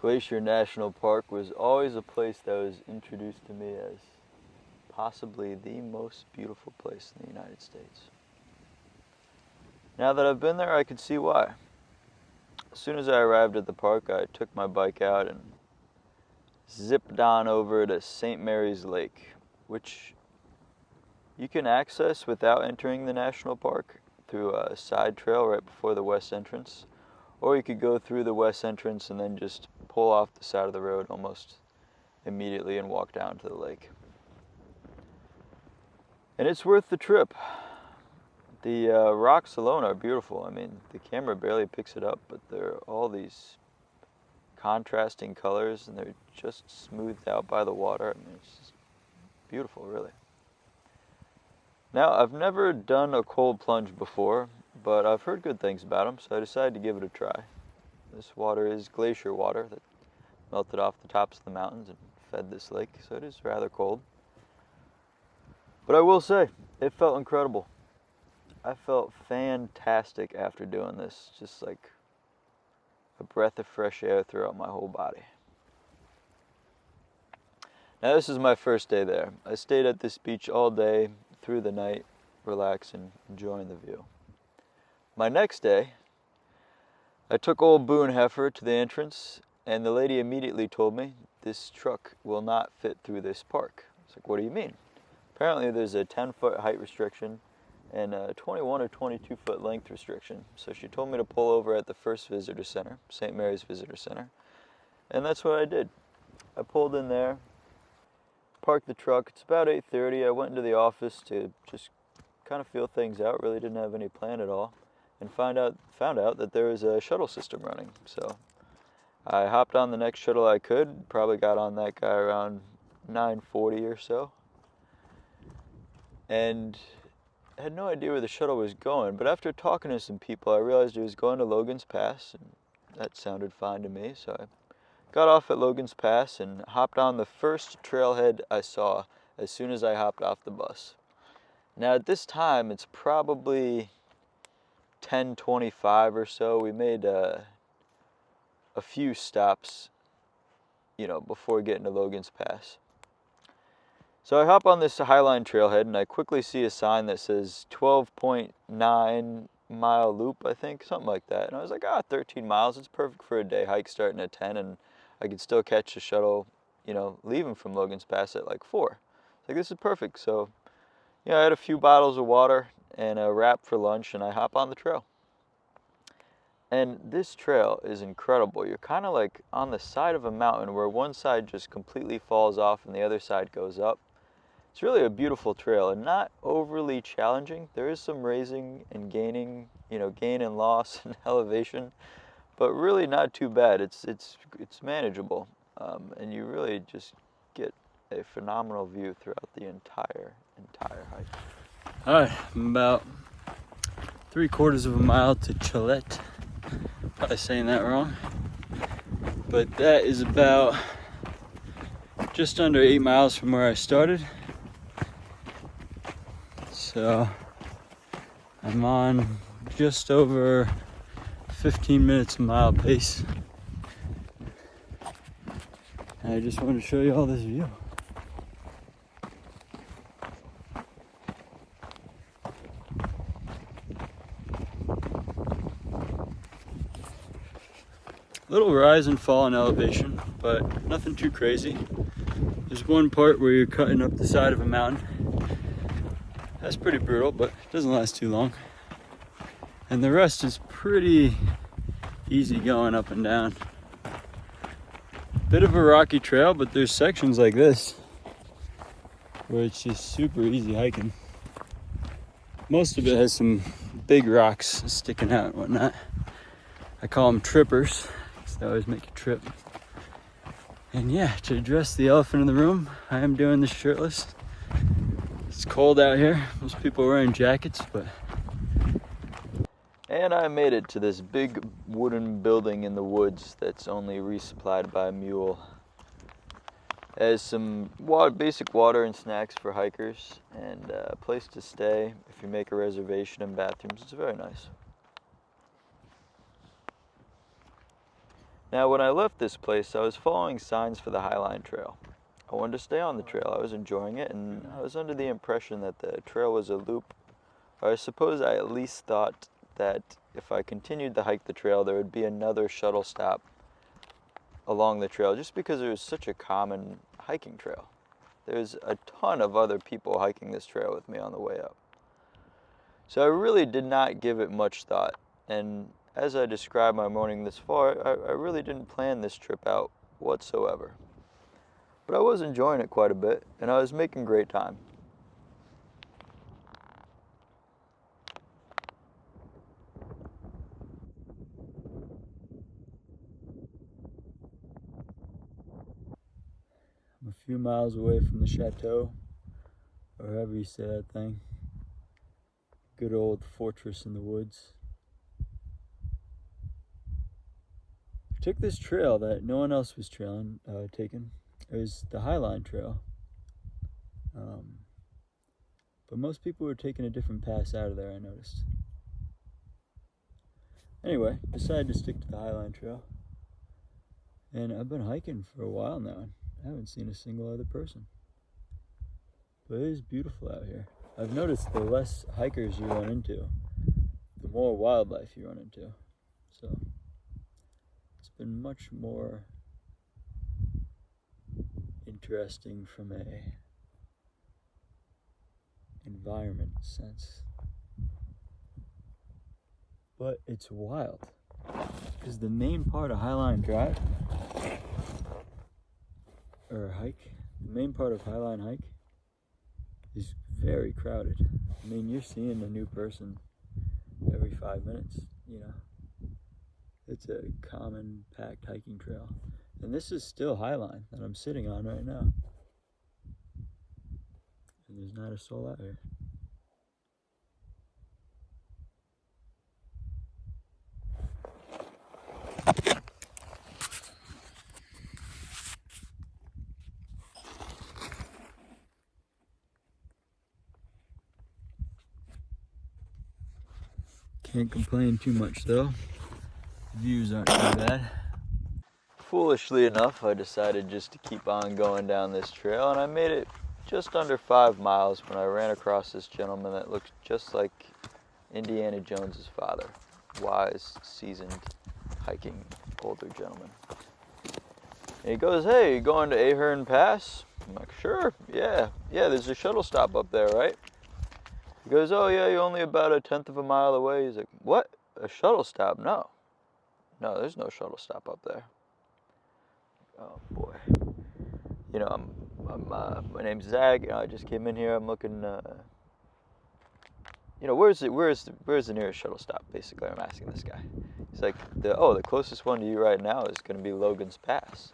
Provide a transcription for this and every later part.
Glacier National Park was always a place that was introduced to me as possibly the most beautiful place in the United States. Now that I've been there, I can see why. As soon as I arrived at the park, I took my bike out and zipped on over to St. Mary's Lake, which you can access without entering the national park through a side trail right before the west entrance, or you could go through the west entrance and then just pull off the side of the road almost immediately and walk down to the lake. And it's worth the trip. The rocks alone are beautiful. I mean, the camera barely picks it up, but there are all these contrasting colors and they're just smoothed out by the water. I mean, it's just beautiful, really. Now, I've never done a cold plunge before, but I've heard good things about them, so I decided to give it a try. This water is glacier water that melted off the tops of the mountains and fed this lake, so it is rather cold. But I will say, it felt incredible. I felt fantastic after doing this, just like a breath of fresh air throughout my whole body. Now, this is my first day there. I stayed at this beach all day, through the night, relaxing, enjoying the view. My next day, I took old Boone Heifer to the entrance, and the lady immediately told me, this truck will not fit through this park. I was like, what do you mean? Apparently there's a 10-foot height restriction and a 21 or 22-foot length restriction. So she told me to pull over at the first visitor center, St. Mary's Visitor Center, and that's what I did. I pulled in there, parked the truck. It's about 8:30. I went into the office to just kind of feel things out. Really didn't have any plan at all, and found out that there was a shuttle system running. So I hopped on the next shuttle I could. Probably got on that guy around 9:40 or so, and I had no idea where the shuttle was going. But after talking to some people, I realized it was going to Logans Pass, and that sounded fine to me. So I got off at Logans Pass and hopped on the first trailhead I saw as soon as I hopped off the bus. Now at this time, it's probably 10:25 or so. We made a few stops, before getting to Logans Pass. So I hop on this Highline Trailhead and I quickly see a sign that says 12.9 mile loop, I think, something like that. And I was like, 13 miles, it's perfect for a day hike starting at 10, and I could still catch the shuttle, leaving from Logans Pass at like 4. Like, this is perfect. So, I had a few bottles of water and a wrap for lunch, and I hop on the trail. And this trail is incredible. You're kind of like on the side of a mountain where one side just completely falls off and the other side goes up. It's really a beautiful trail and not overly challenging. There is some raising and gaining, gain and loss and elevation, but really not too bad. It's manageable, and you really just get a phenomenal view throughout the entire hike. All right, I'm about 3/4 of a mile to Chalet. Probably saying that wrong, but that is about just under 8 miles from where I started. So I'm on just over 15 minutes a mile pace. And I just want to show you all this view. Little rise and fall in elevation, but nothing too crazy. There's one part where you're cutting up the side of a mountain. That's pretty brutal, but it doesn't last too long. And the rest is pretty easy going up and down. Bit of a rocky trail, but there's sections like this where it's just super easy hiking. Most of it has some big rocks sticking out and whatnot. I call them trippers, because they always make you trip. And yeah, to address the elephant in the room, I am doing this shirtless. It's cold out here. Most people are wearing jackets, but... And I made it to this big wooden building in the woods that's only resupplied by a mule. It has some basic water and snacks for hikers, and a place to stay if you make a reservation, and bathrooms. It's very nice. Now, when I left this place, I was following signs for the Highline Trail. I wanted to stay on the trail. I was enjoying it, and I was under the impression that the trail was a loop. Or I suppose I at least thought that if I continued to hike the trail, there would be another shuttle stop along the trail, just because it was such a common hiking trail. There's a ton of other people hiking this trail with me on the way up. So I really did not give it much thought, and as I described my morning this far, I really didn't plan this trip out whatsoever. But I was enjoying it quite a bit, and I was making great time. I'm a few miles away from the chateau, or however you say that thing. Good old fortress in the woods. I took this trail that no one else was taking. It was the Highline Trail. But most people were taking a different pass out of there, I noticed. Anyway, decided to stick to the Highline Trail. And I've been hiking for a while now, and I haven't seen a single other person. But it is beautiful out here. I've noticed the less hikers you run into, the more wildlife you run into. So it's been much more interesting from a environment sense. But it's wild, because the main part of Highline Drive, or hike, the main part of Highline Hike is very crowded. I mean, you're seeing a new person every 5 minutes, you know. It's a common packed hiking trail. And this is still Highline that I'm sitting on right now. And there's not a soul out here. Can't complain too much though. The views aren't too bad. Foolishly enough, I decided just to keep on going down this trail, and I made it just under 5 miles when I ran across this gentleman that looked just like Indiana Jones's father. Wise, seasoned, hiking, older gentleman. And he goes, "Hey, you going to Ahern Pass?" I'm like, "Sure, yeah, there's a shuttle stop up there, right?" He goes, "Oh yeah, you're only about 1/10 of a mile away." He's like, "What? A shuttle stop? No, there's no shuttle stop up there." Oh boy. You know, my name's Zach. I just came in here. I'm looking. Where's the nearest shuttle stop? Basically, I'm asking this guy. He's like, the closest one to you right now is going to be Logans Pass.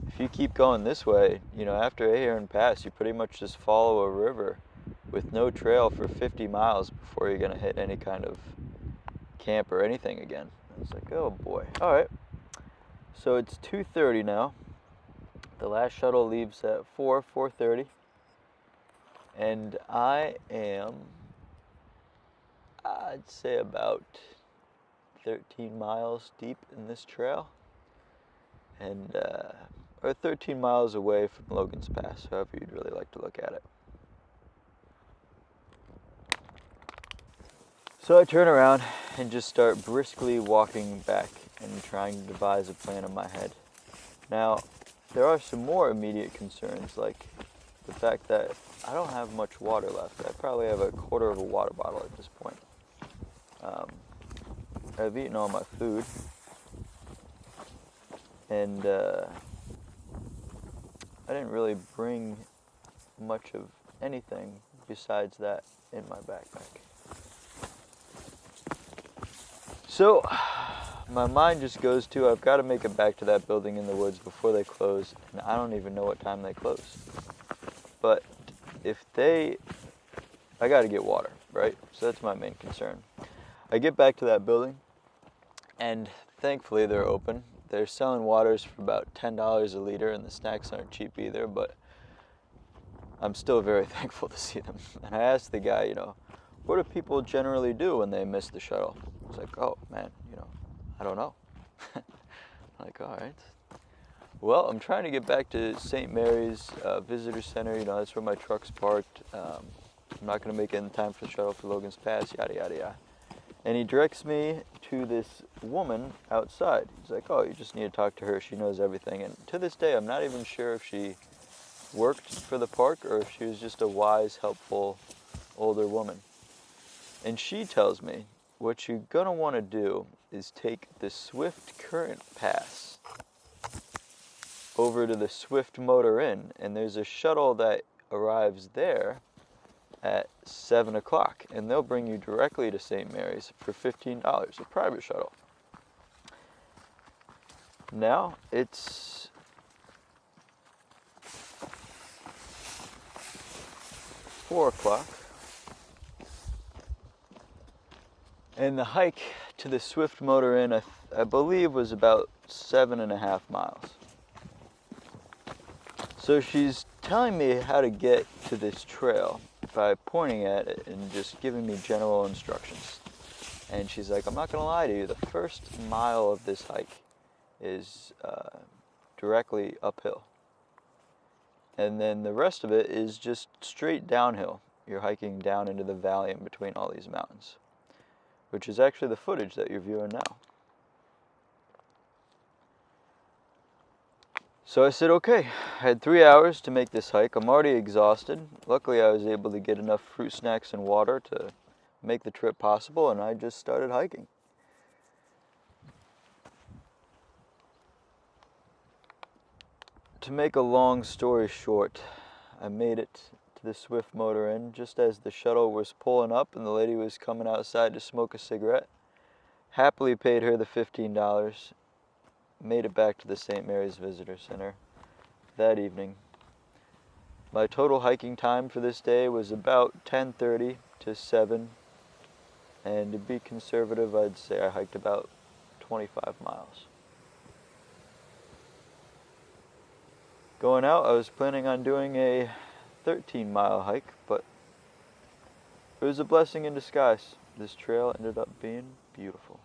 If you keep going this way, after Ahern Pass, you pretty much just follow a river with no trail for 50 miles before you're going to hit any kind of camp or anything again. I was like, oh boy. All right. So it's 2:30 now. The last shuttle leaves at 4:30. And I am, I'd say, about 13 miles deep in this trail. And, or 13 miles away from Logans Pass, however you'd really like to look at it. So I turn around and just start briskly walking back and trying to devise a plan in my head. Now, there are some more immediate concerns, like the fact that I don't have much water left. I probably have a quarter of a water bottle at this point. I've eaten all my food, and I didn't really bring much of anything besides that in my backpack. So my mind just goes to, I've got to make it back to that building in the woods before they close, and I don't even know what time they close. But I got to get water, right? So that's my main concern. I get back to that building, and thankfully they're open. They're selling waters for about $10 a liter, and the snacks aren't cheap either, but I'm still very thankful to see them. And I asked the guy, what do people generally do when they miss the shuttle? He's like, oh man, I don't know. Like, all right. Well, I'm trying to get back to St. Mary's Visitor Center. You know, that's where my truck's parked. I'm not going to make it in time for the shuttle for Logans Pass, yada, yada, yada. And he directs me to this woman outside. He's like, oh, you just need to talk to her. She knows everything. And to this day, I'm not even sure if she worked for the park or if she was just a wise, helpful, older woman. And she tells me, what you're going to want to do is take the Swift Current Pass over to the Swift Motor Inn. And there's a shuttle that arrives there at 7 o'clock, and they'll bring you directly to St. Mary's for $15, a private shuttle. Now it's 4 o'clock, and the hike to the Swift Motor Inn, I believe, was about 7.5 miles. So she's telling me how to get to this trail by pointing at it and just giving me general instructions. And she's like, I'm not going to lie to you, the first mile of this hike is directly uphill. And then the rest of it is just straight downhill. You're hiking down into the valley in between all these mountains, which is actually the footage that you're viewing now. So I said, okay. I had 3 hours to make this hike. I'm already exhausted. Luckily, I was able to get enough fruit snacks and water to make the trip possible, and I just started hiking. To make a long story short, I made it to the Swift Motor Inn just as the shuttle was pulling up and the lady was coming outside to smoke a cigarette. Happily paid her the $15. Made it back to the St. Mary's Visitor Center that evening. My total hiking time for this day was about 10:30 to 7, and to be conservative, I'd say I hiked about 25 miles. Going out, I was planning on doing a 13-mile hike, but it was a blessing in disguise. This trail ended up being beautiful.